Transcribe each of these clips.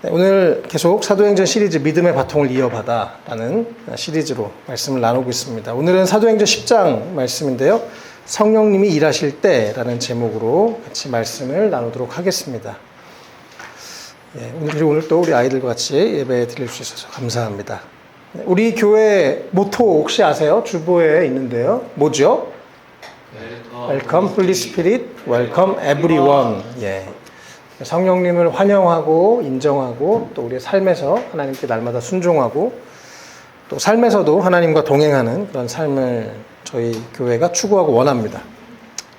네, 오늘 계속 사도행전 시리즈 믿음의 바통을 이어받아라는 시리즈로 말씀을 나누고 있습니다. 오늘은 사도행전 10장 말씀인데요. 성령님이 일하실 때라는 제목으로 같이 말씀을 나누도록 하겠습니다. 네, 오늘 또 우리 아이들과 같이 예배 드릴 수 있어서 감사합니다. 네, 우리 교회 모토 혹시 아세요? 주보에 있는데요. 뭐죠? Welcome Holy Spirit, Welcome Everyone. 예. 성령님을 환영하고 인정하고 또 우리의 삶에서 하나님께 날마다 순종하고 또 삶에서도 하나님과 동행하는 그런 삶을 저희 교회가 추구하고 원합니다.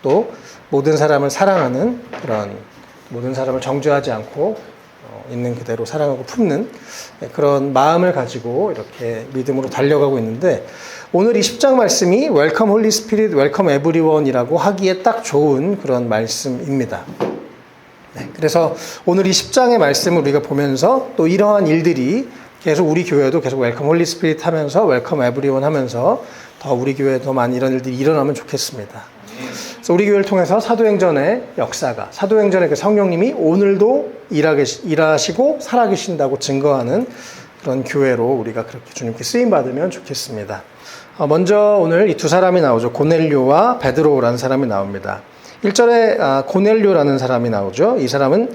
또 모든 사람을 사랑하는 그런 모든 사람을 정죄하지 않고 있는 그대로 사랑하고 품는 그런 마음을 가지고 이렇게 믿음으로 달려가고 있는데 오늘 이 10장 말씀이 Welcome Holy Spirit, Welcome Everyone이라고 하기에 딱 좋은 그런 말씀입니다. 그래서 오늘 이 10장의 말씀을 우리가 보면서 또 이러한 일들이 계속 우리 교회도 계속 웰컴 홀리 스피릿 하면서 웰컴 에브리원 하면서 더 우리 교회에 더 많은 이런 일들이 일어나면 좋겠습니다. 그래서 우리 교회를 통해서 사도행전의 역사가 사도행전의 그 성령님이 오늘도 일하시고 살아계신다고 증거하는 그런 교회로 우리가 그렇게 주님께 쓰임받으면 좋겠습니다. 먼저 오늘 이 두 사람이 나오죠. 고넬료와 베드로라는 사람이 나옵니다. 1절에 고넬료라는 사람이 나오죠. 이 사람은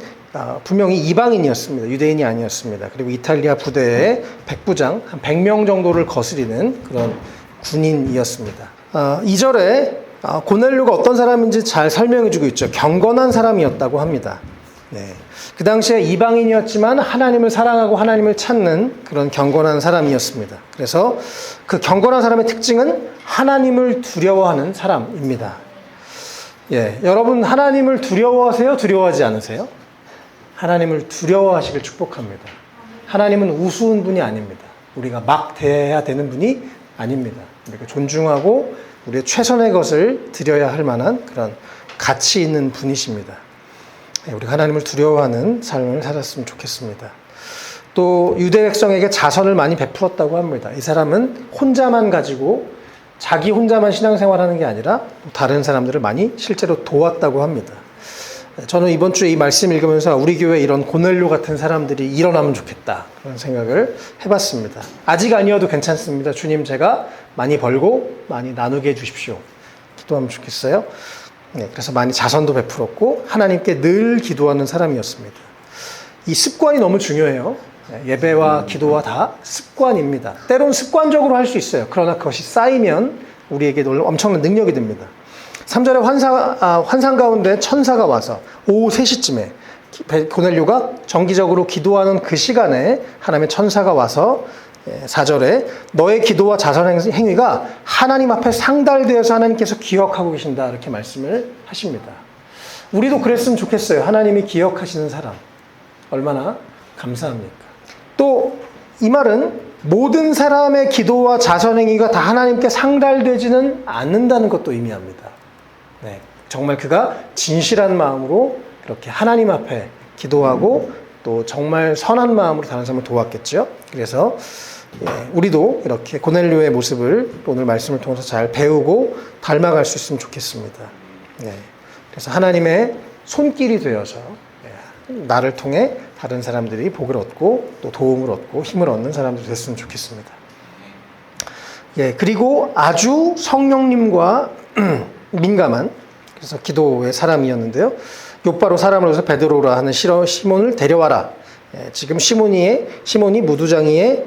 분명히 이방인이었습니다. 유대인이 아니었습니다. 그리고 이탈리아 부대의 백부장, 한 100명 정도를 거스리는 그런 군인이었습니다. 2절에 고넬료가 어떤 사람인지 잘 설명해주고 있죠. 경건한 사람이었다고 합니다. 네. 그 당시에 이방인이었지만 하나님을 사랑하고 하나님을 찾는 그런 경건한 사람이었습니다. 그래서 그 경건한 사람의 특징은 하나님을 두려워하는 사람입니다. 예, 여러분 하나님을 두려워하세요? 두려워하지 않으세요? 하나님을 두려워하시길 축복합니다. 하나님은 우스운 분이 아닙니다. 우리가 막 대해야 되는 분이 아닙니다. 우리가 존중하고 우리의 최선의 것을 드려야 할 만한 그런 가치 있는 분이십니다. 예, 우리가 하나님을 두려워하는 삶을 살았으면 좋겠습니다. 또 유대 백성에게 자선을 많이 베풀었다고 합니다. 이 사람은 혼자만 가지고 자기 혼자만 신앙생활하는 게 아니라 다른 사람들을 많이 실제로 도왔다고 합니다. 저는 이번 주에 이 말씀 읽으면서 우리 교회에 이런 고넬료 같은 사람들이 일어나면 좋겠다 그런 생각을 해봤습니다. 아직 아니어도 괜찮습니다. 주님 제가 많이 벌고 많이 나누게 해주십시오. 기도하면 좋겠어요. 네, 그래서 많이 자선도 베풀었고 하나님께 늘 기도하는 사람이었습니다. 이 습관이 너무 중요해요. 예배와 기도와 다 습관입니다. 때론 습관적으로 할 수 있어요. 그러나 그것이 쌓이면 우리에게 엄청난 능력이 됩니다. 3절에 환상 가운데 천사가 와서 오후 3시쯤에 고넬료가 정기적으로 기도하는 그 시간에 하나님의 천사가 와서 4절에 너의 기도와 자선 행위가 하나님 앞에 상달되어서 하나님께서 기억하고 계신다 이렇게 말씀을 하십니다. 우리도 그랬으면 좋겠어요. 하나님이 기억하시는 사람 얼마나 감사합니까? 또 이 말은 모든 사람의 기도와 자선행위가 다 하나님께 상달되지는 않는다는 것도 의미합니다. 네, 정말 그가 진실한 마음으로 이렇게 하나님 앞에 기도하고 또 정말 선한 마음으로 다른 사람을 도왔겠죠. 그래서 우리도 이렇게 고넬료의 모습을 오늘 말씀을 통해서 잘 배우고 닮아갈 수 있으면 좋겠습니다. 네, 그래서 하나님의 손길이 되어서 나를 통해 다른 사람들이 복을 얻고 또 도움을 얻고 힘을 얻는 사람들이 됐으면 좋겠습니다. 예, 그리고 아주 성령님과 민감한 그래서 기도의 사람이었는데요. 욥바로 사람을 해서 베드로라 하는 시몬을 데려와라. 예, 지금 시몬이 무두장이인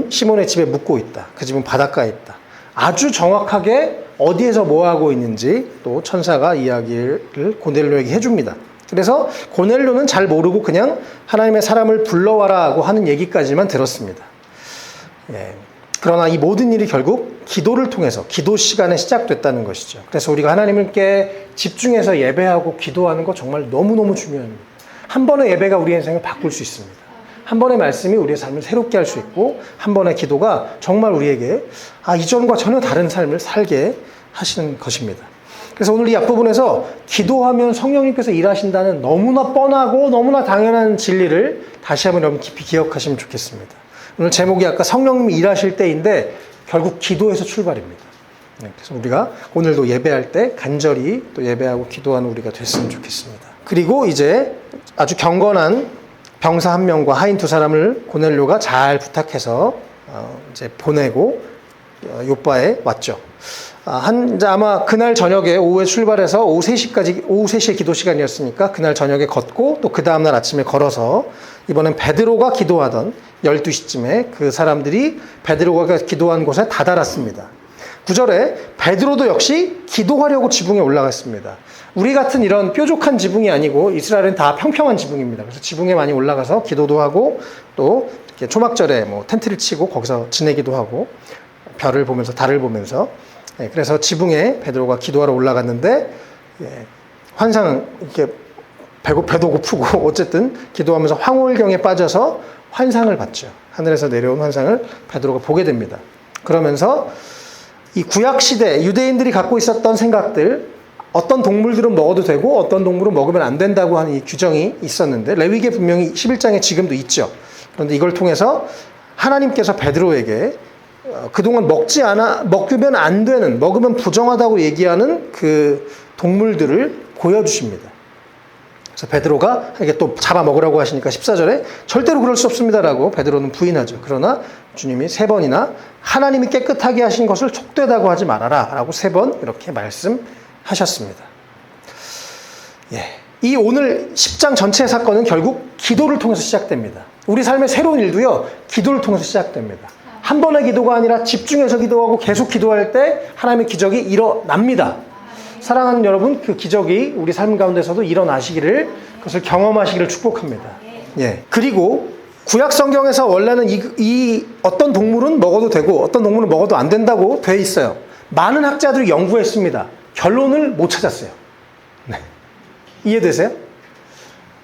시몬의 집에 묵고 있다. 그 집은 바닷가에 있다. 아주 정확하게 어디에서 뭐 하고 있는지 또 천사가 이야기를 고넬료에게 해줍니다. 그래서 고넬료는 잘 모르고 그냥 하나님의 사람을 불러와라고 하는 얘기까지만 들었습니다. 예. 그러나 이 모든 일이 결국 기도를 통해서 기도 시간에 시작됐다는 것이죠. 그래서 우리가 하나님께 집중해서 예배하고 기도하는 거 정말 너무너무 중요합니다. 한 번의 예배가 우리의 인생을 바꿀 수 있습니다. 한 번의 말씀이 우리의 삶을 새롭게 할 수 있고 한 번의 기도가 정말 우리에게 이전과 전혀 다른 삶을 살게 하시는 것입니다. 그래서 오늘 이 앞부분에서 기도하면 성령님께서 일하신다는 너무나 뻔하고 너무나 당연한 진리를 다시 한번 여러분 깊이 기억하시면 좋겠습니다. 오늘 제목이 아까 성령님이 일하실 때인데 결국 기도에서 출발입니다. 그래서 우리가 오늘도 예배할 때 간절히 또 예배하고 기도하는 우리가 됐으면 좋겠습니다. 그리고 이제 아주 경건한 병사 한 명과 하인 두 사람을 고넬료가 잘 부탁해서 이제 보내고 요바에 왔죠. 이제 아마 그날 저녁에 오후에 출발해서 오후 3시에 기도 시간이었으니까 그날 저녁에 걷고 또 그 다음날 아침에 걸어서 이번엔 베드로가 기도하던 12시쯤에 그 사람들이 베드로가 기도한 곳에 다다랐습니다. 9절에 베드로도 역시 기도하려고 지붕에 올라갔습니다. 우리 같은 이런 뾰족한 지붕이 아니고 이스라엘은 다 평평한 지붕입니다. 그래서 지붕에 많이 올라가서 기도도 하고 또 이렇게 초막절에 뭐 텐트를 치고 거기서 지내기도 하고 별을 보면서 달을 보면서 그래서 지붕에 베드로가 기도하러 올라갔는데 환상 이렇게 배도 고프고 어쨌든 기도하면서 황홀경에 빠져서 환상을 봤죠. 하늘에서 내려온 환상을 베드로가 보게 됩니다. 그러면서 이 구약시대 유대인들이 갖고 있었던 생각들, 어떤 동물들은 먹어도 되고 어떤 동물은 먹으면 안 된다고 하는 이 규정이 있었는데 레위기에 분명히 11장에 지금도 있죠. 그런데 이걸 통해서 하나님께서 베드로에게 그동안 먹으면 안 되는, 먹으면 부정하다고 얘기하는 그 동물들을 보여주십니다. 그래서 베드로가 이게 또 잡아먹으라고 하시니까 14절에 절대로 그럴 수 없습니다라고 베드로는 부인하죠. 그러나 주님이 3번이나 하나님이 깨끗하게 하신 것을 촉되다고 하지 말아라 라고 3번 이렇게 말씀하셨습니다. 이 오늘 10장 전체의 사건은 결국 기도를 통해서 시작됩니다. 우리 삶의 새로운 일도요, 기도를 통해서 시작됩니다. 한 번의 기도가 아니라 집중해서 기도하고 계속 기도할 때 하나님의 기적이 일어납니다. 사랑하는 여러분, 그 기적이 우리 삶 가운데서도 일어나시기를, 그것을 경험하시기를 축복합니다. 그리고 구약 성경에서 원래는 이 어떤 동물은 먹어도 되고 어떤 동물은 먹어도 안 된다고 돼 있어요. 많은 학자들이 연구했습니다. 결론을 못 찾았어요. 이해되세요?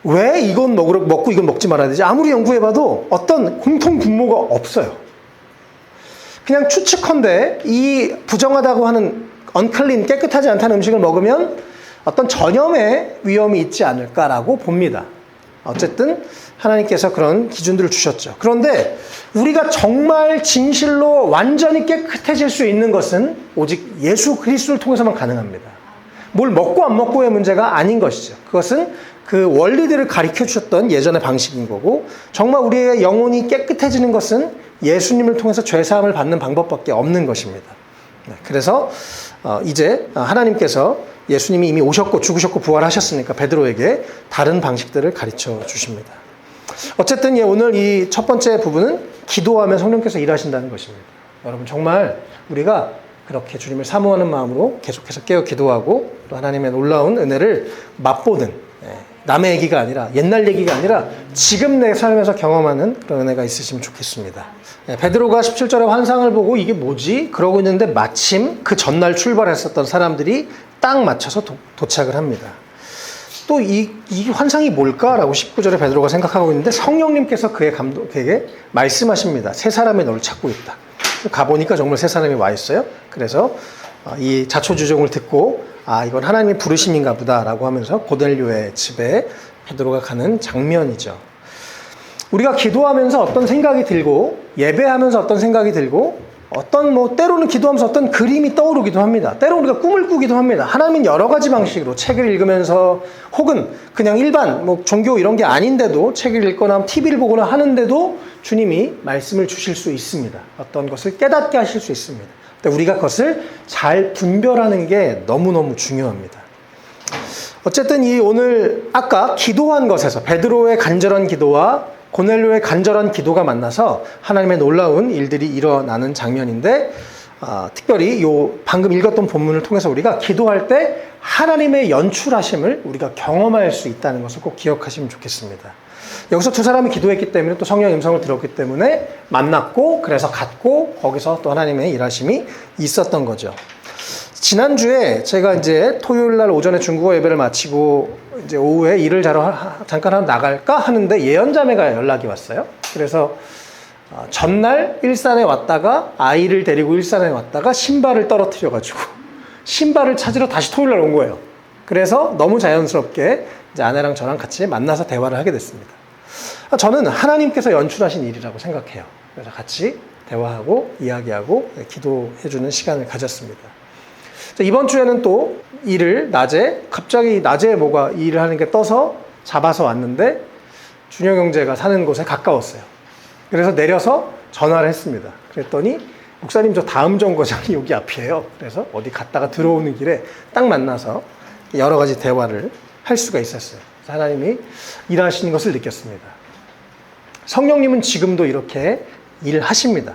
왜 이건 먹고 이건 먹지 말아야 되지? 아무리 연구해봐도 어떤 공통 분모가 없어요. 그냥 추측컨대 이 부정하다고 하는 unclean, 깨끗하지 않다는 음식을 먹으면 어떤 전염의 위험이 있지 않을까라고 봅니다. 어쨌든 하나님께서 그런 기준들을 주셨죠. 그런데 우리가 정말 진실로 완전히 깨끗해질 수 있는 것은 오직 예수 그리스도를 통해서만 가능합니다. 뭘 먹고 안 먹고의 문제가 아닌 것이죠. 그것은 그 원리들을 가르쳐 주셨던 예전의 방식인 거고, 정말 우리의 영혼이 깨끗해지는 것은 예수님을 통해서 죄사함을 받는 방법밖에 없는 것입니다. 그래서 이제 하나님께서 예수님이 이미 오셨고 죽으셨고 부활하셨으니까 베드로에게 다른 방식들을 가르쳐 주십니다. 어쨌든 오늘 이 첫 번째 부분은 기도하면 성령께서 일하신다는 것입니다. 여러분, 정말 우리가 그렇게 주님을 사모하는 마음으로 계속해서 깨어 기도하고 또 하나님의 놀라운 은혜를 맛보는, 남의 얘기가 아니라, 옛날 얘기가 아니라 지금 내 삶에서 경험하는 그런 은혜가 있으시면 좋겠습니다. 베드로가 17절에 환상을 보고 이게 뭐지? 그러고 있는데 마침 그 전날 출발했었던 사람들이 딱 맞춰서 도착을 합니다. 또 이 환상이 뭘까라고 19절에 베드로가 생각하고 있는데 성령님께서 그에게 말씀하십니다. 세 사람이 너를 찾고 있다. 가보니까 정말 세 사람이 와 있어요. 그래서 이 자초지종을 듣고 이건 하나님의 부르심인가 보다라고 하면서 고넬료의 집에 베드로가 가는 장면이죠. 우리가 기도하면서 어떤 생각이 들고, 예배하면서 어떤 생각이 들고, 때로는 기도하면서 어떤 그림이 떠오르기도 합니다. 때로 우리가 꿈을 꾸기도 합니다. 하나님은 여러 가지 방식으로 책을 읽으면서, 혹은 그냥 일반 종교 이런 게 아닌데도 책을 읽거나 TV를 보거나 하는데도 주님이 말씀을 주실 수 있습니다. 어떤 것을 깨닫게 하실 수 있습니다. 근데 우리가 그것을 잘 분별하는 게 너무너무 중요합니다. 어쨌든 오늘 아까 기도한 것에서 베드로의 간절한 기도와 고넬료의 간절한 기도가 만나서 하나님의 놀라운 일들이 일어나는 장면인데, 특별히 방금 읽었던 본문을 통해서 우리가 기도할 때 하나님의 연출하심을 우리가 경험할 수 있다는 것을 꼭 기억하시면 좋겠습니다. 여기서 두 사람이 기도했기 때문에 또 성령 음성을 들었기 때문에 만났고, 그래서 갔고, 거기서 또 하나님의 일하심이 있었던 거죠. 지난주에 제가 이제 토요일 날 오전에 중국어 예배를 마치고 이제 오후에 일을 잠깐 하러 나갈까 하는데 예언자매가 연락이 왔어요. 그래서 전날 일산에 왔다가 아이를 데리고 일산에 왔다가 신발을 떨어뜨려가지고 신발을 찾으러 다시 토요일 날 온 거예요. 그래서 너무 자연스럽게 이제 아내랑 저랑 같이 만나서 대화를 하게 됐습니다. 저는 하나님께서 연출하신 일이라고 생각해요. 그래서 같이 대화하고 이야기하고 기도해주는 시간을 가졌습니다. 이번 주에는 또 갑자기 낮에 일을 하는 게 떠서 잡아서 왔는데, 준영 형제가 사는 곳에 가까웠어요. 그래서 내려서 전화를 했습니다. 그랬더니 목사님 저 다음 정거장이 여기 앞이에요. 그래서 어디 갔다가 들어오는 길에 딱 만나서 여러 가지 대화를 할 수가 있었어요. 그래서 하나님이 일하시는 것을 느꼈습니다. 성령님은 지금도 이렇게 일하십니다.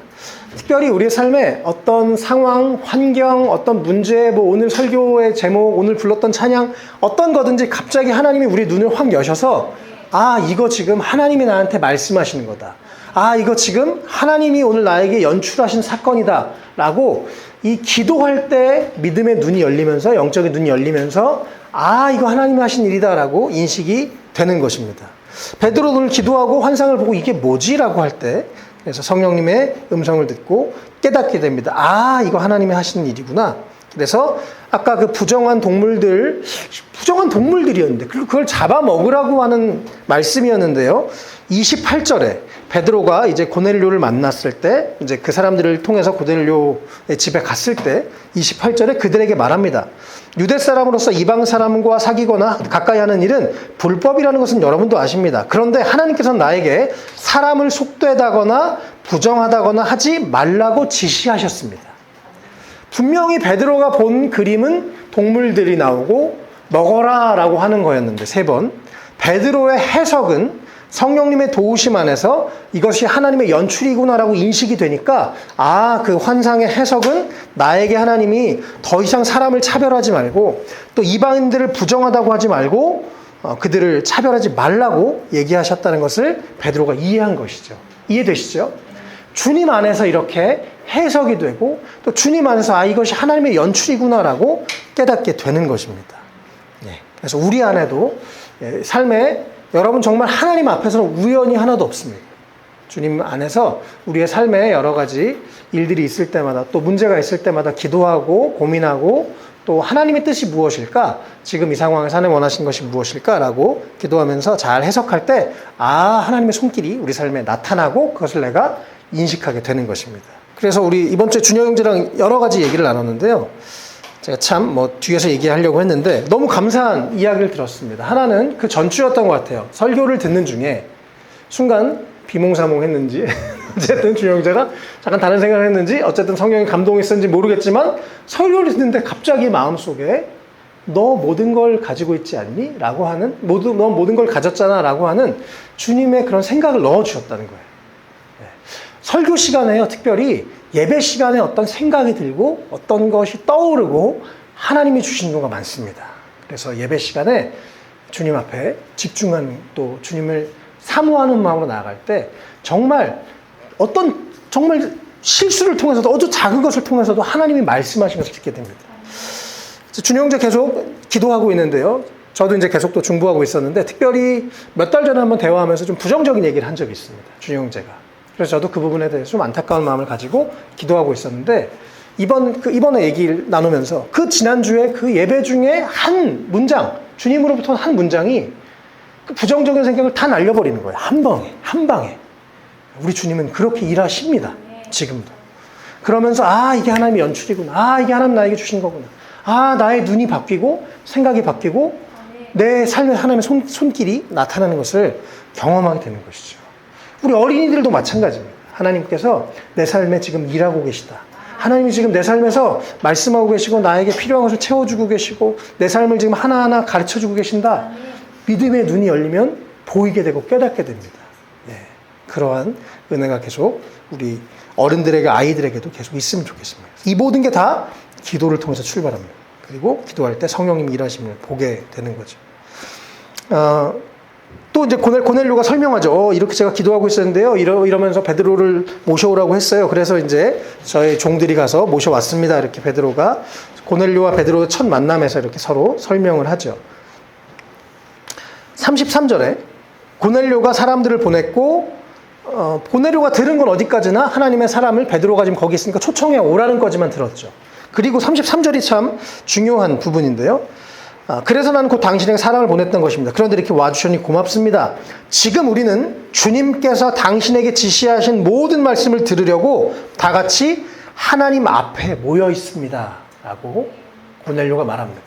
특별히 우리의 삶에 어떤 상황, 환경, 어떤 문제, 뭐 오늘 설교의 제목, 오늘 불렀던 찬양, 어떤 거든지 갑자기 하나님이 우리 눈을 확 여셔서 아, 이거 지금 하나님이 나한테 말씀하시는 거다. 아, 이거 지금 하나님이 오늘 나에게 연출하신 사건이다. 라고 이 기도할 때 믿음의 눈이 열리면서, 영적인 눈이 열리면서 아, 이거 하나님이 하신 일이다. 라고 인식이 되는 것입니다. 베드로 오늘 기도하고 환상을 보고 이게 뭐지? 라고 할 때 그래서 성령님의 음성을 듣고 깨닫게 됩니다. 아, 이거 하나님이 하시는 일이구나. 그래서 아까 그 부정한 동물들이었는데 그걸 잡아먹으라고 하는 말씀이었는데요. 28절에 베드로가 이제 고넬료를 만났을 때 이제 그 사람들을 통해서 고넬료의 집에 갔을 때 28절에 그들에게 말합니다. 유대 사람으로서 이방 사람과 사귀거나 가까이 하는 일은 불법이라는 것은 여러분도 아십니다. 그런데 하나님께서는 나에게 사람을 속되다거나 부정하다거나 하지 말라고 지시하셨습니다. 분명히 베드로가 본 그림은 동물들이 나오고 먹어라 라고 하는 거였는데 3번 베드로의 해석은 성령님의 도우심 안에서 이것이 하나님의 연출이구나라고 인식이 되니까 아, 그 환상의 해석은 나에게 하나님이 더 이상 사람을 차별하지 말고 또 이방인들을 부정하다고 하지 말고 그들을 차별하지 말라고 얘기하셨다는 것을 베드로가 이해한 것이죠. 이해되시죠? 주님 안에서 이렇게 해석이 되고 또 주님 안에서 아, 이것이 하나님의 연출이구나라고 깨닫게 되는 것입니다. 그래서 우리 안에도 삶에 여러분 정말 하나님 앞에서는 우연이 하나도 없습니다. 주님 안에서 우리의 삶에 여러 가지 일들이 있을 때마다 또 문제가 있을 때마다 기도하고 고민하고 또 하나님의 뜻이 무엇일까? 지금 이 상황에서 하나님 원하시는 것이 무엇일까라고 기도하면서 잘 해석할 때 아, 하나님의 손길이 우리 삶에 나타나고 그것을 내가 인식하게 되는 것입니다. 그래서 우리 이번 주에 준영 형제랑 여러 가지 얘기를 나눴는데요. 제가 참 뒤에서 얘기하려고 했는데 너무 감사한 이야기를 들었습니다. 하나는 그 전주였던 것 같아요. 설교를 듣는 중에 순간 비몽사몽했는지 어쨌든 준영 형제가 잠깐 다른 생각을 했는지 어쨌든 성령이 감동했었는지 모르겠지만 설교를 듣는데 갑자기 마음속에 너 모든 걸 가지고 있지 않니? 라고 하는 너 모든 걸 가졌잖아 라고 하는 주님의 그런 생각을 넣어주셨다는 거예요. 설교 시간에요, 특별히 예배 시간에 어떤 생각이 들고 어떤 것이 떠오르고 하나님이 주시는 경우가 많습니다. 그래서 예배 시간에 주님 앞에 집중하는 또 주님을 사모하는 마음으로 나아갈 때 정말 정말 실수를 통해서도 아주 작은 것을 통해서도 하나님이 말씀하신 것을 듣게 됩니다. 준영 형제 계속 기도하고 있는데요. 저도 이제 계속 또 중보하고 있었는데 특별히 몇 달 전에 한번 대화하면서 좀 부정적인 얘기를 한 적이 있습니다. 준영 형제가. 그래서 저도 그 부분에 대해서 좀 안타까운 마음을 가지고 기도하고 있었는데 이번에 얘기를 나누면서 그 지난주에 그 예배 중에 한 문장, 주님으로부터 한 문장이 그 부정적인 생각을 다 날려버리는 거예요. 한 방에. 우리 주님은 그렇게 일하십니다. 지금도. 그러면서 아, 이게 하나님의 연출이구나. 아, 이게 하나님 나에게 주신 거구나. 아, 나의 눈이 바뀌고 생각이 바뀌고 내 삶에 하나님의 손길이 나타나는 것을 경험하게 되는 것이죠. 우리 어린이들도 마찬가지입니다. 하나님께서 내 삶에 지금 일하고 계시다. 하나님이 지금 내 삶에서 말씀하고 계시고 나에게 필요한 것을 채워주고 계시고 내 삶을 지금 하나하나 가르쳐주고 계신다. 믿음의 눈이 열리면 보이게 되고 깨닫게 됩니다. 그러한 은혜가 계속 우리 어른들에게 아이들에게도 계속 있으면 좋겠습니다. 이 모든 게 다 기도를 통해서 출발합니다. 그리고 기도할 때 성령님이 일하심을 보게 되는 거죠. 또 이제 고넬료가 설명하죠. 이렇게 제가 기도하고 있었는데요. 이러면서 베드로를 모셔오라고 했어요. 그래서 이제 저희 종들이 가서 모셔왔습니다. 이렇게 고넬료와 베드로의 첫 만남에서 이렇게 서로 설명을 하죠. 33절에 고넬료가 사람들을 보냈고 고넬료가 들은 건 어디까지나 하나님의 사람을 베드로가 지금 거기 있으니까 초청해 오라는 거지만 들었죠. 그리고 33절이 참 중요한 부분인데요. 그래서 나는 곧 당신에게 사람을 보냈던 것입니다. 그런데 이렇게 와주셔니 고맙습니다. 지금 우리는 주님께서 당신에게 지시하신 모든 말씀을 들으려고 다 같이 하나님 앞에 모여 있습니다. 라고 고넬료가 말합니다.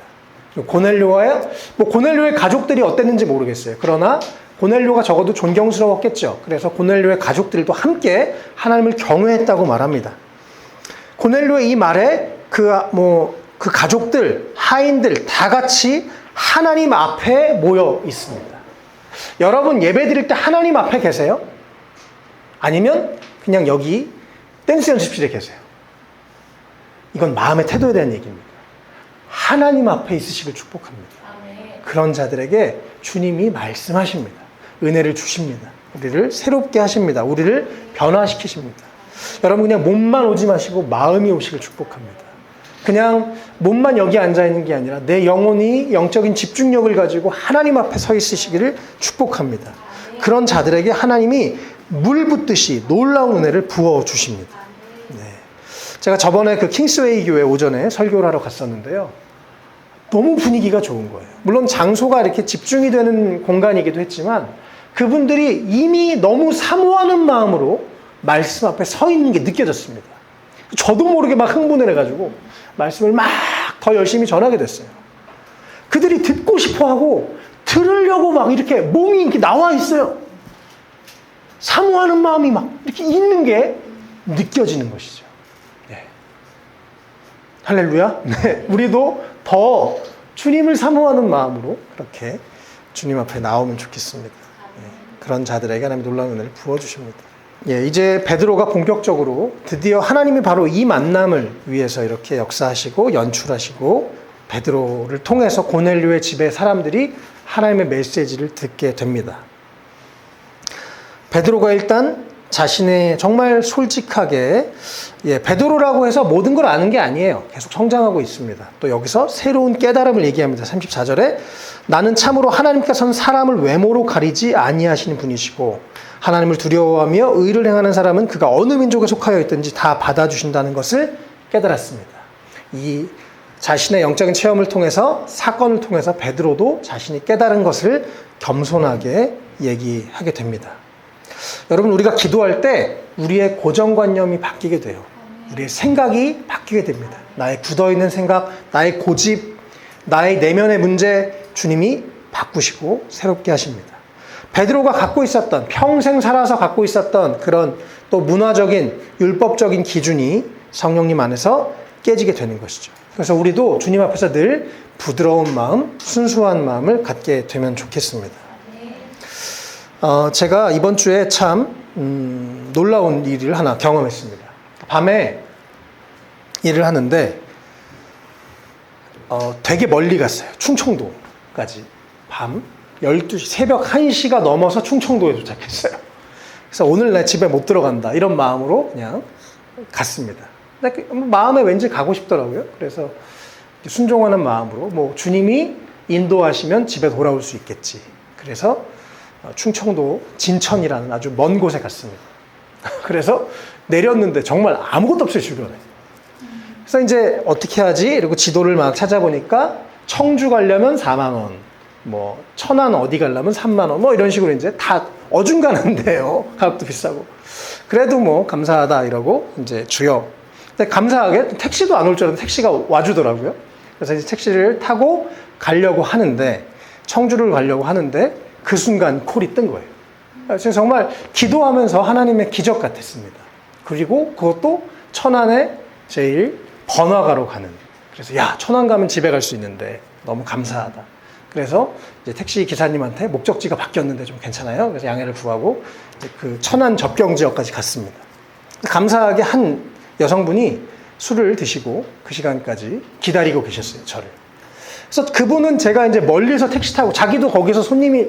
고넬료의 가족들이 어땠는지 모르겠어요. 그러나 고넬료가 적어도 존경스러웠겠죠. 그래서 고넬료의 가족들도 함께 하나님을 경외했다고 말합니다. 고넬료의 이 말에 그 가족들, 하인들 다 같이 하나님 앞에 모여 있습니다. 여러분 예배 드릴 때 하나님 앞에 계세요? 아니면 그냥 여기 댄스 연습실에 계세요? 이건 마음의 태도에 대한 얘기입니다. 하나님 앞에 있으시길 축복합니다. 그런 자들에게 주님이 말씀하십니다. 은혜를 주십니다. 우리를 새롭게 하십니다. 우리를 변화시키십니다. 여러분 그냥 몸만 오지 마시고 마음이 오시길 축복합니다. 그냥 몸만 여기 앉아있는 게 아니라 내 영혼이 영적인 집중력을 가지고 하나님 앞에 서 있으시기를 축복합니다. 그런 자들에게 하나님이 물 붓듯이 놀라운 은혜를 부어주십니다. 네. 제가 저번에 그 킹스웨이 교회 오전에 설교를 하러 갔었는데요. 너무 분위기가 좋은 거예요. 물론 장소가 이렇게 집중이 되는 공간이기도 했지만 그분들이 이미 너무 사모하는 마음으로 말씀 앞에 서 있는 게 느껴졌습니다. 저도 모르게 막 흥분을 해가지고 말씀을 막 더 열심히 전하게 됐어요. 그들이 듣고 싶어 하고 들으려고 막 이렇게 몸이 이렇게 나와 있어요. 사모하는 마음이 막 이렇게 있는 게 느껴지는 것이죠. 네. 할렐루야. 네. 우리도 더 주님을 사모하는 마음으로 그렇게 주님 앞에 나오면 좋겠습니다. 네. 그런 자들에게 하나님 놀라운 은혜를 부어주십니다. 예, 이제 베드로가 본격적으로 드디어 하나님이 바로 이 만남을 위해서 이렇게 역사하시고 연출하시고 베드로를 통해서 고넬료의 집에 사람들이 하나님의 메시지를 듣게 됩니다. 베드로가 일단 자신의 정말 솔직하게 베드로라고 해서 모든 걸 아는 게 아니에요. 계속 성장하고 있습니다. 또 여기서 새로운 깨달음을 얘기합니다. 34절에 나는 참으로 하나님께서는 사람을 외모로 가리지 아니하시는 분이시고 하나님을 두려워하며 의를 행하는 사람은 그가 어느 민족에 속하여 있든지 다 받아주신다는 것을 깨달았습니다. 이 자신의 영적인 체험을 통해서 사건을 통해서 베드로도 자신이 깨달은 것을 겸손하게 얘기하게 됩니다. 여러분 우리가 기도할 때 우리의 고정관념이 바뀌게 돼요. 우리의 생각이 바뀌게 됩니다. 나의 굳어있는 생각, 나의 고집, 나의 내면의 문제 주님이 바꾸시고 새롭게 하십니다. 베드로가 갖고 있었던 평생 살아서 갖고 있었던 그런 또 문화적인 율법적인 기준이 성령님 안에서 깨지게 되는 것이죠. 그래서 우리도 주님 앞에서 늘 부드러운 마음, 순수한 마음을 갖게 되면 좋겠습니다. 제가 이번 주에 참 놀라운 일을 하나 경험했습니다. 밤에 일을 하는데 되게 멀리 갔어요. 충청도까지. 밤 12시, 새벽 1시가 넘어서 충청도에 도착했어요. 그래서 오늘 내 집에 못 들어간다 이런 마음으로 그냥 갔습니다. 근데 마음에 왠지 가고 싶더라고요. 그래서 순종하는 마음으로 뭐 주님이 인도하시면 집에 돌아올 수 있겠지. 그래서 충청도 진천이라는 아주 먼 곳에 갔습니다. 그래서 내렸는데 정말 아무것도 없어요, 주변에. 그래서 이제 어떻게 하지? 이러고 지도를 막 찾아보니까 청주 가려면 4만 원, 뭐 천안 어디 가려면 3만 원, 뭐 이런 식으로 이제 다 어중간한데요. 가격도 비싸고. 그래도 뭐 감사하다 이러고 이제 주여. 근데 감사하게 택시도 안 올 줄 알았는데 택시가 와주더라고요. 그래서 이제 택시를 타고 가려고 하는데 청주를 가려고 하는데 그 순간 콜이 뜬 거예요. 그래서 정말 기도하면서 하나님의 기적 같았습니다. 그리고 그것도 천안에 제일 번화가로 가는. 그래서 야, 천안 가면 집에 갈 수 있는데 너무 감사하다. 그래서 이제 택시 기사님한테 목적지가 바뀌었는데 좀 괜찮아요? 그래서 양해를 구하고 그 천안 접경 지역까지 갔습니다. 감사하게 한 여성분이 술을 드시고 그 시간까지 기다리고 계셨어요, 저를. 그래서 그분은 제가 이제 멀리서 택시 타고 자기도 거기서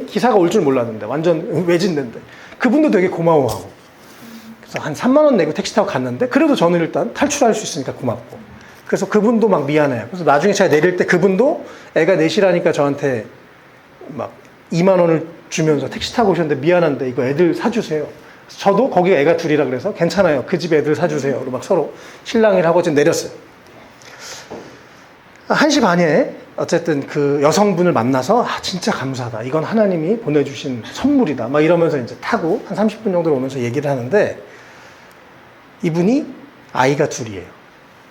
기사가 올 줄 몰랐는데 완전 외진데인데 그분도 되게 고마워하고 그래서 한 3만 원 내고 택시 타고 갔는데 그래도 저는 일단 탈출할 수 있으니까 고맙고 그래서 그분도 막 미안해요. 그래서 나중에 제가 내릴 때 그분도 애가 넷이라니까 저한테 막 2만 원을 주면서 택시 타고 오셨는데 미안한데 이거 애들 사주세요. 저도 거기 애가 둘이라 그래서 괜찮아요. 그 집 애들 사주세요. 막 서로 실랑이를 하고 지금 내렸어요. 1시 반에 어쨌든 그 여성분을 만나서 진짜 감사하다. 이건 하나님이 보내주신 선물이다. 막 이러면서 이제 타고 한 30분 정도 오면서 얘기를 하는데 이분이 아이가 둘이에요.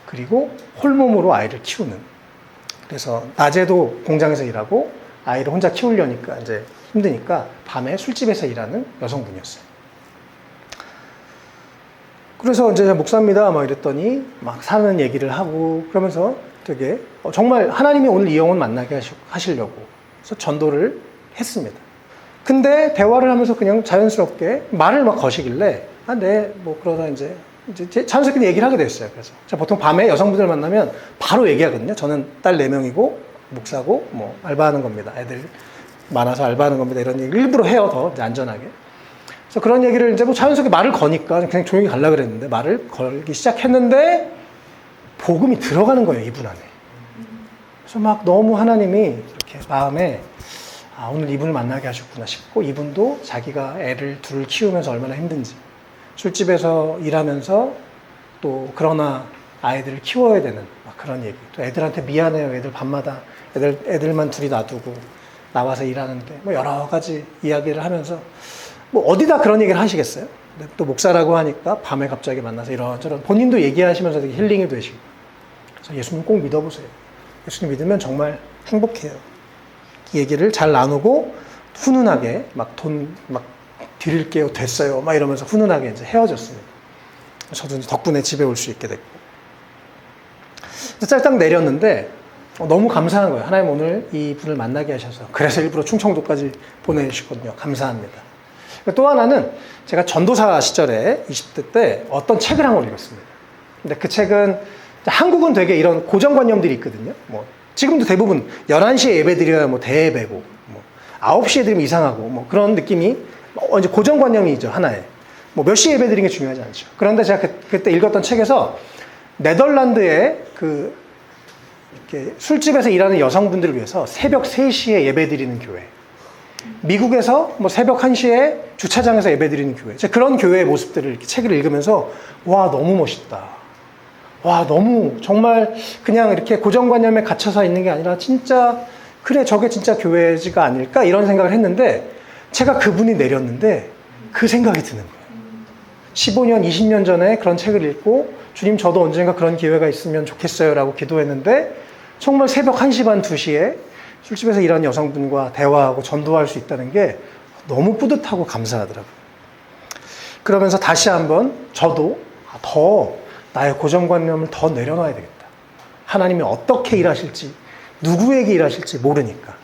그리고 홀몸으로 아이를 키우는. 그래서 낮에도 공장에서 일하고 아이를 혼자 키우려니까 이제 힘드니까 밤에 술집에서 일하는 여성분이었어요. 그래서 이제 목사입니다 막 이랬더니 막 사는 얘기를 하고 그러면서 되게 정말 하나님이 오늘 이 영혼 만나게 하시려고 그래서 전도를 했습니다. 근데 대화를 하면서 그냥 자연스럽게 말을 막 거시길래 네, 뭐 그러다 이제 자연스럽게 얘기를 하게 됐어요. 그래서 제가 보통 밤에 여성분들 만나면 바로 얘기하거든요. 저는 딸 4명이고 목사고 뭐 알바하는 겁니다. 애들 많아서 알바하는 겁니다. 이런 얘기를 일부러 해요. 더 이제 안전하게. 그래서 그런 얘기를 이제 뭐 자연스럽게 말을 거니까 그냥 조용히 가려고 그랬는데 말을 걸기 시작했는데 복음이 들어가는 거예요. 이분 안에. 그래서 막 너무 하나님이 이렇게 마음에 오늘 이분을 만나게 하셨구나 싶고 이분도 자기가 애를 둘을 키우면서 얼마나 힘든지 술집에서 일하면서 또 그러나 아이들을 키워야 되는 막 그런 얘기 또 애들한테 미안해요. 애들 밤마다 애들만 둘이 놔두고 나와서 일하는데 뭐 여러 가지 이야기를 하면서 뭐 어디다 그런 얘기를 하시겠어요? 또 목사라고 하니까 밤에 갑자기 만나서 이런저런 본인도 얘기하시면서 되게 힐링이 되시고 그래서 예수님 꼭 믿어보세요. 예수님 믿으면 정말 행복해요. 이 얘기를 잘 나누고 훈훈하게 막 돈 막 드릴게요 됐어요 막 이러면서 훈훈하게 이제 헤어졌습니다. 저도 이제 덕분에 집에 올 수 있게 됐고 짤딱 내렸는데 너무 감사한 거예요. 하나님 오늘 이 분을 만나게 하셔서 그래서 일부러 충청도까지 보내주시거든요. 감사합니다. 또 하나는 제가 전도사 시절에 20대 때 어떤 책을 한 권 읽었습니다. 근데 그 책은 한국은 되게 이런 고정관념들이 있거든요. 뭐 지금도 대부분 11시에 예배 드려야 뭐 대예배고 뭐 9시에 드리면 이상하고 뭐 그런 느낌이 이제 고정관념이죠. 하나에. 뭐 몇 시에 예배 드리는 게 중요하지 않죠. 그런데 제가 그때 읽었던 책에서 네덜란드의 이렇게 술집에서 일하는 여성분들을 위해서 새벽 3시에 예배 드리는 교회. 미국에서 뭐 새벽 1시에 주차장에서 예배 드리는 교회. 제가 그런 교회의 모습들을 이렇게 책을 읽으면서 와, 너무 멋있다. 와, 너무 정말 그냥 이렇게 고정관념에 갇혀서 있는 게 아니라 진짜 그래 저게 진짜 교회지가 아닐까 이런 생각을 했는데 제가 그분이 내렸는데 그 생각이 드는 거예요. 15년, 20년 전에 그런 책을 읽고 주님 저도 언젠가 그런 기회가 있으면 좋겠어요 라고 기도했는데 정말 새벽 1시 반, 2시에 술집에서 일하는 여성분과 대화하고 전도할 수 있다는 게 너무 뿌듯하고 감사하더라고요. 그러면서 다시 한번 저도 더 나의 고정관념을 더 내려놔야 되겠다. 하나님이 어떻게 일하실지 누구에게 일하실지 모르니까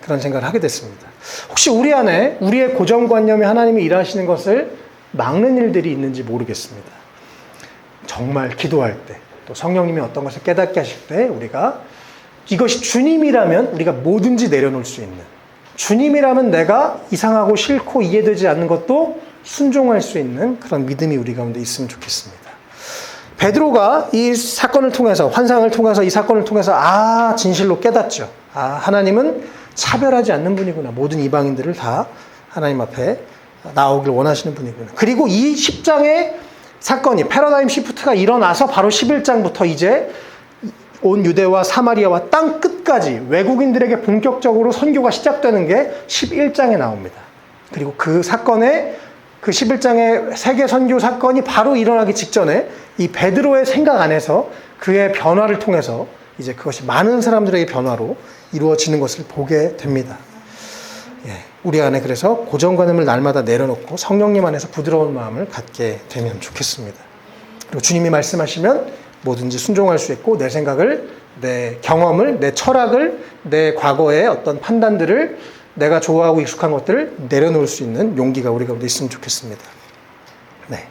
그런 생각을 하게 됐습니다. 혹시 우리 안에 우리의 고정관념이 하나님이 일하시는 것을 막는 일들이 있는지 모르겠습니다. 정말 기도할 때 또 성령님이 어떤 것을 깨닫게 하실 때 우리가 이것이 주님이라면 우리가 뭐든지 내려놓을 수 있는 주님이라면 내가 이상하고 싫고 이해되지 않는 것도 순종할 수 있는 그런 믿음이 우리 가운데 있으면 좋겠습니다. 베드로가 이 사건을 통해서 환상을 통해서 이 사건을 통해서 진실로 깨닫죠. 하나님은 차별하지 않는 분이구나. 모든 이방인들을 다 하나님 앞에 나오길 원하시는 분이구나. 그리고 이 10장의 사건이 패러다임 시프트가 일어나서 바로 11장부터 이제 온 유대와 사마리아와 땅 끝까지 외국인들에게 본격적으로 선교가 시작되는 게 11장에 나옵니다. 그리고 그 사건에 그 11장의 세계 선교 사건이 바로 일어나기 직전에 이 베드로의 생각 안에서 그의 변화를 통해서 이제 그것이 많은 사람들에게 변화로 이루어지는 것을 보게 됩니다. 우리 안에 그래서 고정관념을 날마다 내려놓고 성령님 안에서 부드러운 마음을 갖게 되면 좋겠습니다. 그리고 주님이 말씀하시면 뭐든지 순종할 수 있고 내 생각을, 내 경험을, 내 철학을, 내 과거의 어떤 판단들을 내가 좋아하고 익숙한 것들을 내려놓을 수 있는 용기가 우리 가운데 있으면 좋겠습니다. 네.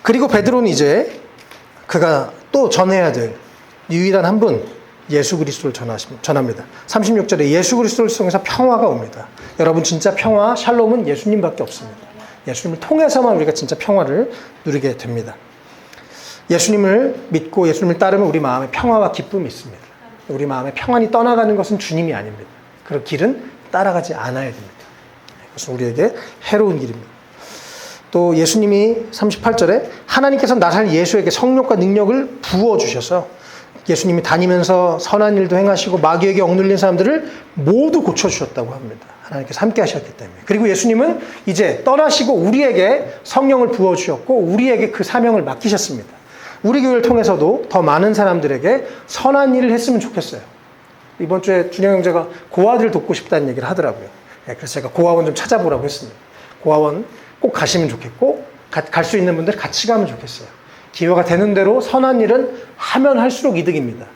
그리고 베드로는 이제 그가 또 전해야 될 유일한 한 분, 예수 그리스도를 전합니다. 36절에 예수 그리스도를 통해서 평화가 옵니다. 여러분 진짜 평화, 샬롬은 예수님밖에 없습니다. 예수님을 통해서만 우리가 진짜 평화를 누리게 됩니다. 예수님을 믿고 예수님을 따르면 우리 마음에 평화와 기쁨이 있습니다. 우리 마음에 평안이 떠나가는 것은 주님이 아닙니다. 그 길은 따라가지 않아야 됩니다. 그것은 우리에게 해로운 길입니다. 또 예수님이 38절에 하나님께서 나사렛 예수에게 성령과 능력을 부어주셔서 예수님이 다니면서 선한 일도 행하시고 마귀에게 억눌린 사람들을 모두 고쳐주셨다고 합니다. 하나님께서 함께 하셨기 때문에. 그리고 예수님은 이제 떠나시고 우리에게 성령을 부어주셨고 우리에게 그 사명을 맡기셨습니다. 우리 교회를 통해서도 더 많은 사람들에게 선한 일을 했으면 좋겠어요. 이번 주에 준영 형제가 고아들 돕고 싶다는 얘기를 하더라고요. 그래서 제가 고아원 좀 찾아보라고 했습니다. 고아원 꼭 가시면 좋겠고 갈 수 있는 분들 같이 가면 좋겠어요. 기회가 되는 대로 선한 일은 하면 할수록 이득입니다.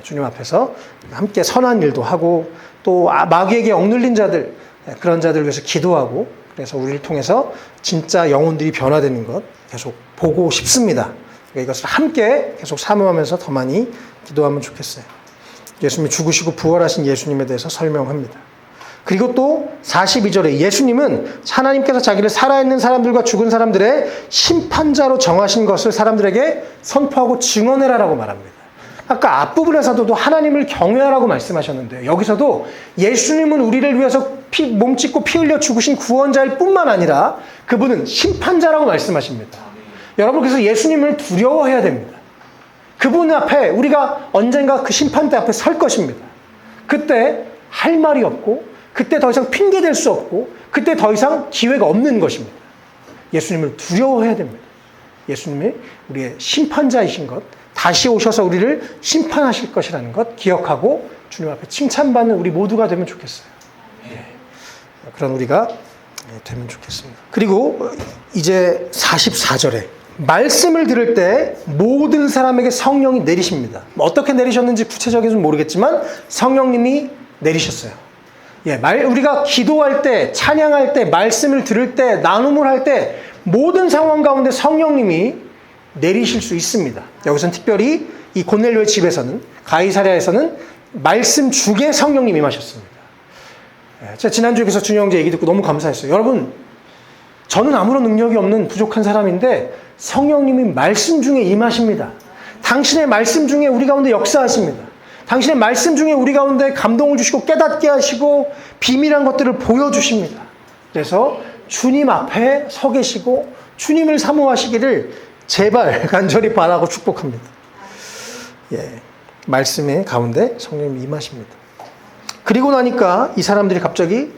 주님 앞에서 함께 선한 일도 하고 또 마귀에게 억눌린 자들, 그런 자들을 위해서 기도하고 그래서 우리를 통해서 진짜 영혼들이 변화되는 것 계속 보고 싶습니다. 이것을 함께 계속 사모하면서 더 많이 기도하면 좋겠어요. 예수님이 죽으시고 부활하신 예수님에 대해서 설명합니다. 그리고 또 42절에 예수님은 하나님께서 자기를 살아있는 사람들과 죽은 사람들의 심판자로 정하신 것을 사람들에게 선포하고 증언해라라고 말합니다. 아까 앞부분에서도 하나님을 경외하라고 말씀하셨는데 여기서도 예수님은 우리를 위해서 몸 찢고 피 흘려 죽으신 구원자일 뿐만 아니라 그분은 심판자라고 말씀하십니다. 여러분 그래서 예수님을 두려워해야 됩니다. 그분 앞에 우리가 언젠가 그 심판대 앞에 설 것입니다. 그때 할 말이 없고 그때 더 이상 핑계댈 수 없고 그때 더 이상 기회가 없는 것입니다. 예수님을 두려워해야 됩니다. 예수님이 우리의 심판자이신 것, 다시 오셔서 우리를 심판하실 것이라는 것 기억하고 주님 앞에 칭찬받는 우리 모두가 되면 좋겠어요. 그런 우리가 되면 좋겠습니다. 그리고 이제 44절에 말씀을 들을 때 모든 사람에게 성령이 내리십니다. 어떻게 내리셨는지 구체적인지는 모르겠지만 성령님이 내리셨어요. 우리가 기도할 때, 찬양할 때, 말씀을 들을 때, 나눔을 할 때 모든 상황 가운데 성령님이 내리실 수 있습니다. 여기서는 특별히 이 고넬료의 집에서는 가이사랴에서는 말씀 중에 성령님이 임하셨습니다. 제가 지난주에 그래서 준영 형제 얘기 듣고 너무 감사했어요. 여러분 저는 아무런 능력이 없는 부족한 사람인데 성령님이 말씀 중에 임하십니다. 당신의 말씀 중에 우리 가운데 역사하십니다. 당신의 말씀 중에 우리 가운데 감동을 주시고 깨닫게 하시고 비밀한 것들을 보여주십니다. 그래서 주님 앞에 서 계시고 주님을 사모하시기를 제발 간절히 바라고 축복합니다. 말씀의 가운데 성령님이 임하십니다. 그리고 나니까 이 사람들이 갑자기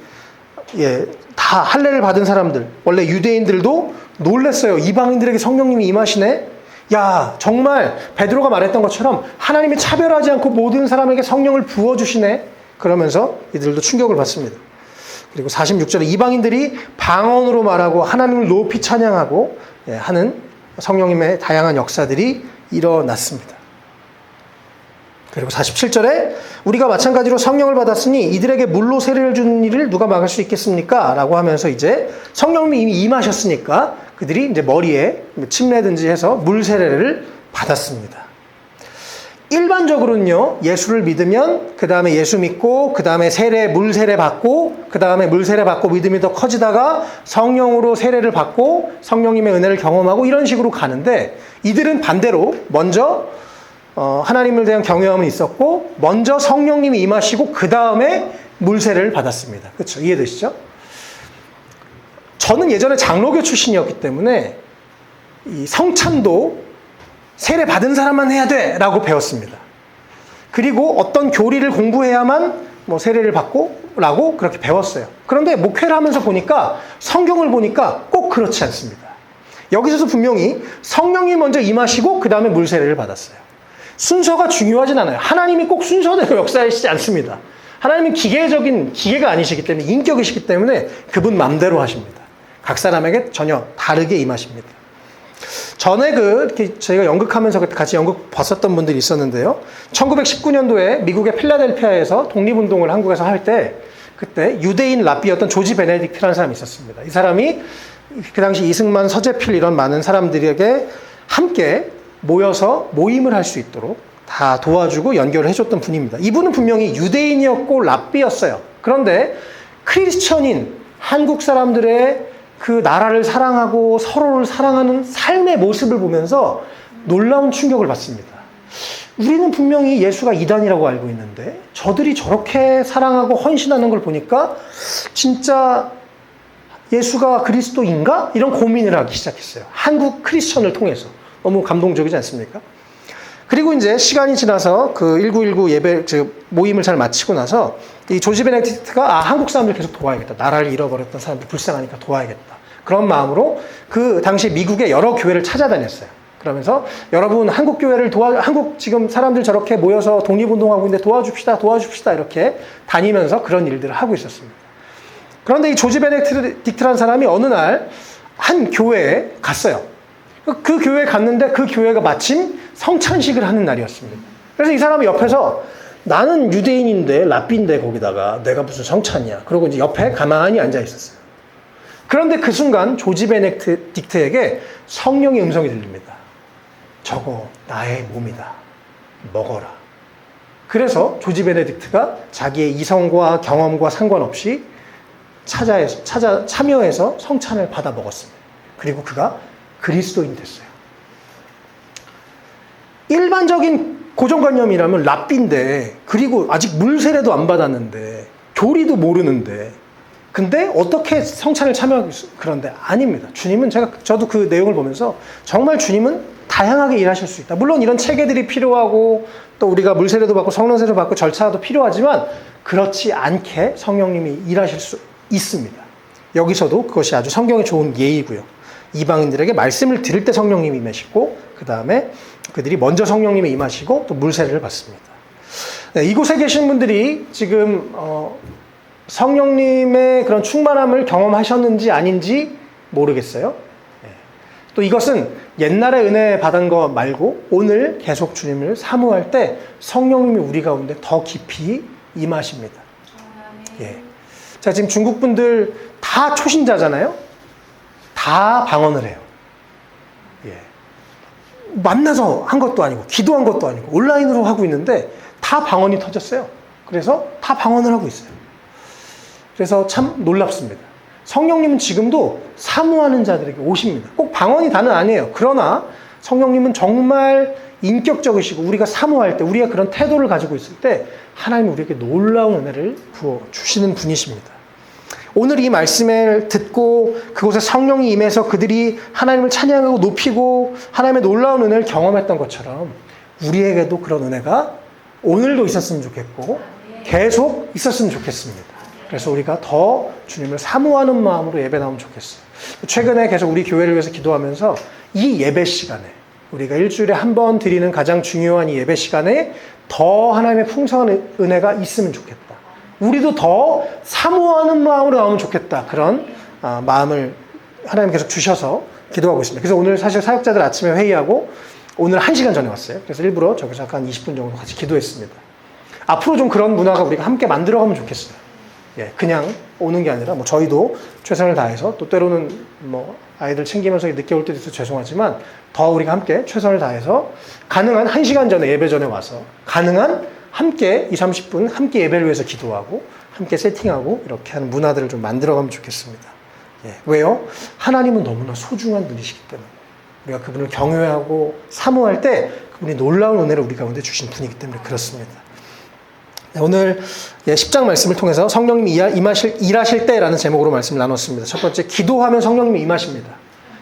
다 할례를 받은 사람들, 원래 유대인들도 놀랐어요. 이방인들에게 성령님이 임하시네. 야, 정말 베드로가 말했던 것처럼 하나님이 차별하지 않고 모든 사람에게 성령을 부어주시네. 그러면서 이들도 충격을 받습니다. 그리고 46절에 이방인들이 방언으로 말하고 하나님을 높이 찬양하고 하는 성령님의 다양한 역사들이 일어났습니다. 그리고 47절에 우리가 마찬가지로 성령을 받았으니 이들에게 물로 세례를 주는 일을 누가 막을 수 있겠습니까? 라고 하면서 이제 성령님이 이미 임하셨으니까 그들이 이제 머리에 침례든지 해서 물 세례를 받았습니다. 일반적으로는요, 예수를 믿으면 그 다음에 예수 믿고 그 다음에 물 세례 받고 그 다음에 물 세례 받고 믿음이 더 커지다가 성령으로 세례를 받고 성령님의 은혜를 경험하고 이런 식으로 가는데 이들은 반대로 먼저 하나님을 대한 경외함은 있었고 먼저 성령님이 임하시고 그 다음에 물 세례를 받았습니다. 그렇죠? 이해되시죠? 저는 예전에 장로교 출신이었기 때문에 이 성찬도 세례 받은 사람만 해야 돼 라고 배웠습니다. 그리고 어떤 교리를 공부해야만 세례를 받고 라고 그렇게 배웠어요. 그런데 목회를 하면서 보니까 성경을 보니까 꼭 그렇지 않습니다. 여기서도 분명히 성령이 먼저 임하시고 그 다음에 물 세례를 받았어요. 순서가 중요하진 않아요. 하나님이 꼭 순서대로 역사하시지 않습니다. 하나님은 기계가 아니시기 때문에 인격이시기 때문에 그분 맘대로 하십니다. 각 사람에게 전혀 다르게 임하십니다. 전에 이렇게 저희가 연극하면서 같이 연극 봤었던 분들이 있었는데요. 1919년도에 미국의 필라델피아에서 독립운동을 한국에서 할 때 그때 유대인 랍비였던 조지 베네딕트라는 사람이 있었습니다. 이 사람이 그 당시 이승만, 서재필 이런 많은 사람들에게 함께 모여서 모임을 할 수 있도록 다 도와주고 연결을 해줬던 분입니다. 이분은 분명히 유대인이었고 랍비였어요. 그런데 크리스천인 한국 사람들의 그 나라를 사랑하고 서로를 사랑하는 삶의 모습을 보면서 놀라운 충격을 받습니다. 우리는 분명히 예수가 이단이라고 알고 있는데 저들이 저렇게 사랑하고 헌신하는 걸 보니까 진짜 예수가 그리스도인가? 이런 고민을 하기 시작했어요. 한국 크리스천을 통해서. 너무 감동적이지 않습니까? 그리고 이제 시간이 지나서 그 1919 모임을 잘 마치고 나서 이 조지 베네딕트가 한국 사람들 계속 도와야겠다. 나라를 잃어버렸던 사람들 불쌍하니까 도와야겠다. 그런 마음으로 그 당시 미국의 여러 교회를 찾아다녔어요. 그러면서 여러분 한국 교회를 한국 지금 사람들 저렇게 모여서 독립운동하고 있는데 도와줍시다 이렇게 다니면서 그런 일들을 하고 있었습니다. 그런데 이 조지 베네딕트라는 사람이 어느 날 한 교회에 갔어요. 그 교회에 갔는데 그 교회가 마침 성찬식을 하는 날이었습니다. 그래서 이 사람이 옆에서 나는 유대인인데 랍비인데 거기다가 내가 무슨 성찬이야. 그러고 이제 옆에 가만히 앉아 있었어요. 그런데 그 순간 조지 베네딕트에게 성령의 음성이 들립니다. 저거 나의 몸이다. 먹어라. 그래서 조지 베네딕트가 자기의 이성과 경험과 상관없이 참여해서 성찬을 받아 먹었습니다. 그리고 그가 그리스도인이 됐어요. 일반적인 고정관념이라면 랍비인데, 그리고 아직 물세례도 안 받았는데, 교리도 모르는데, 근데 어떻게 성찬을 참여하고 있어요? 그런데 아닙니다. 주님은 저도 그 내용을 보면서 정말 주님은 다양하게 일하실 수 있다. 물론 이런 체계들이 필요하고 또 우리가 물세례도 받고 성령세례도 받고 절차도 필요하지만 그렇지 않게 성령님이 일하실 수 있습니다. 여기서도 그것이 아주 성경에 좋은 예이고요. 이방인들에게 말씀을 드릴 때 성령님이 임하시고 그 다음에 그들이 먼저 성령님이 임하시고 또 물세례를 받습니다. 네, 이곳에 계신 분들이 지금 성령님의 그런 충만함을 경험하셨는지 아닌지 모르겠어요. 네. 또 이것은 옛날에 은혜 받은 거 말고 오늘 계속 주님을 사모할 때 성령님이 우리 가운데 더 깊이 임하십니다. 예. 자, 지금 중국 분들 다 초신자잖아요. 다 방언을 해요. 예. 만나서 한 것도 아니고 기도한 것도 아니고 온라인으로 하고 있는데 다 방언이 터졌어요. 그래서 다 방언을 하고 있어요. 그래서 참 놀랍습니다. 성령님은 지금도 사모하는 자들에게 오십니다. 꼭 방언이 다는 아니에요. 그러나 성령님은 정말 인격적이시고 우리가 사모할 때 우리가 그런 태도를 가지고 있을 때 하나님은 우리에게 놀라운 은혜를 부어주시는 분이십니다. 오늘 이 말씀을 듣고 그곳에 성령이 임해서 그들이 하나님을 찬양하고 높이고 하나님의 놀라운 은혜를 경험했던 것처럼 우리에게도 그런 은혜가 오늘도 있었으면 좋겠고 계속 있었으면 좋겠습니다. 그래서 우리가 더 주님을 사모하는 마음으로 예배 나오면 좋겠어요. 최근에 계속 우리 교회를 위해서 기도하면서 이 예배 시간에 우리가 일주일에 한 번 드리는 가장 중요한 이 예배 시간에 더 하나님의 풍성한 은혜가 있으면 좋겠다. 우리도 더 사모하는 마음으로 나오면 좋겠다. 그런 마음을 하나님 계속 주셔서 기도하고 있습니다. 그래서 오늘 사실 사역자들 아침에 회의하고 오늘 1시간 전에 왔어요. 그래서 일부러 저기서 한 20분 정도 같이 기도했습니다. 앞으로 좀 그런 문화가 우리가 함께 만들어가면 좋겠어요. 예, 그냥 오는 게 아니라 뭐 저희도 최선을 다해서 또 때로는 뭐 아이들 챙기면서 늦게 올 때도 있어서 죄송하지만 더 우리가 함께 최선을 다해서 가능한 1시간 전에 예배 전에 와서 가능한 함께 20, 30분 함께 예배를 위해서 기도하고 함께 세팅하고 이렇게 하는 문화들을 좀 만들어가면 좋겠습니다. 예, 왜요? 하나님은 너무나 소중한 분이시기 때문에 우리가 그분을 경외하고 사모할 때 그분이 놀라운 은혜를 우리 가운데 주신 분이기 때문에 그렇습니다. 네, 오늘 10장 말씀을 통해서 성령님이 일하실 때라는 제목으로 말씀을 나눴습니다. 첫 번째, 기도하면 성령님이 임하십니다.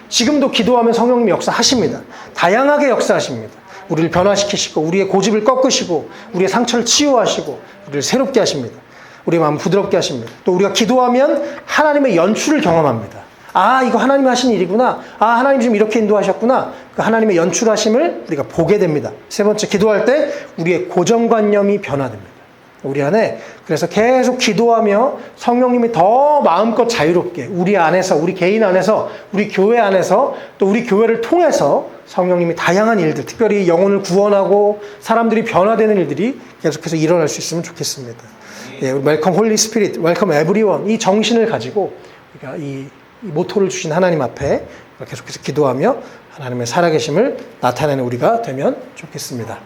지금도 기도하면 성령님이 역사하십니다. 다양하게 역사하십니다. 우리를 변화시키시고 우리의 고집을 꺾으시고 우리의 상처를 치유하시고 우리를 새롭게 하십니다. 우리의 마음을 부드럽게 하십니다. 또 우리가 기도하면 하나님의 연출을 경험합니다. 아, 이거 하나님이 하신 일이구나. 아, 하나님 지금 이렇게 인도하셨구나. 그 하나님의 연출하심을 우리가 보게 됩니다. 세 번째, 기도할 때 우리의 고정관념이 변화됩니다. 우리 안에 그래서 계속 기도하며 성령님이 더 마음껏 자유롭게 우리 안에서 우리 개인 안에서 우리 교회 안에서 또 우리 교회를 통해서 성령님이 다양한 일들 특별히 영혼을 구원하고 사람들이 변화되는 일들이 계속해서 일어날 수 있으면 좋겠습니다. 예, 웰컴 홀리 스피릿, 웰컴 에브리원 이 정신을 가지고 우리가 이 모토를 주신 하나님 앞에 계속해서 기도하며 하나님의 살아계심을 나타내는 우리가 되면 좋겠습니다.